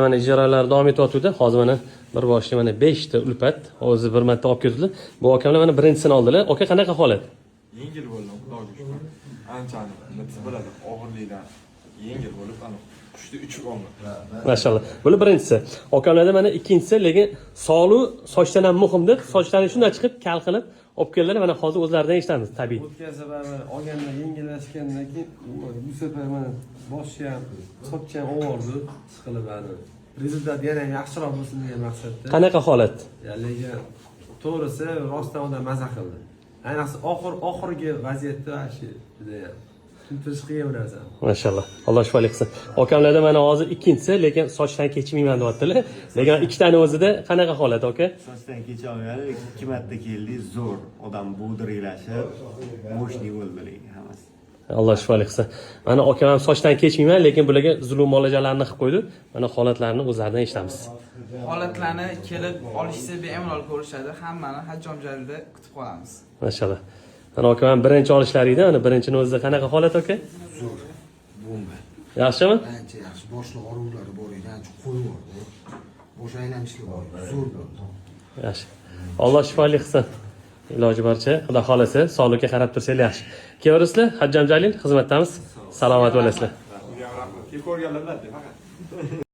Mana ijaralar davom etyapti. Hozir mana bir boshli mana 5 ta ulpat hozir bir marta olib keldilar. Bu akamlar mana birinchisini oldilar. Aka qanaqa holat? Yengil bo'ldi, xudoga shukr. Anchani nima bo'ladi, og'irlikdan yengil bo'lib, ana kuchli uchib oldi. Mashallah. Bu birinchisi. Akamlarda mana ikkinchisi, lekin sog'liq sochdan ham muhim deb, sochlari shunday chiqib, kal qilib olib keldilar. Mana hozir o'zlaridan eshitamiz, tabiiy. O'tgan safar mana olganda yengillashgandan keyin bu safar mana boshi ham, sochi ham og'irdi, siqilib mana. Rezultat yana yaxshiroq bo'lsin degan maqsadda. Qanaqa holat? Lekin to'g'risi rostdan odam maza qildi. Ayniqsa oxirgi vaziyatda shu juda tuntirish qiyin narsa. Mashallah. Alloh shifolik qilsin. Akamlarda mana hozir ikkinchisi, lekin sochdan kechmayman deyaptilar. Lekin ikkitani o'zida qanaqa holat, aka? Sochdan kecha olgani 2 marta keldi, zo'r. Odam budriylashib, mo'shni bo'ldi hammasi. Alloh shifolik qilsin. Mana akam ham sochdan kechmayman, lekin bularga zulm muolajalarni qilib qo'ydi. Mana holatlarini o'zlaridan eshitamiz. Holatlarni kelib olishsa bemalol ko'rishadi. Hammani Hajjom Jalilda kutib qolamiz. Mashallah. Mana akam ham birinchi olishlaringda, mana birinchini o'zida qanaqa holat, aka? Zo'r. Bomba. Yaxshimi? Ancha yaxshi. Boshliq organlari bor edi, ancha qo'y bor. Bosh aylanishli bor. Zo'r bo'ldi. Yaxshi. Alloh shifolik qilsin. Iloji boricha, xudo xolasa, sog'likka qarab tursanglar yaxshi. Kelasizlar, Hajjom Jalil xizmatdamiz. Salomat bo'lasizlar. Kelib ko'rganlar bilan faqat.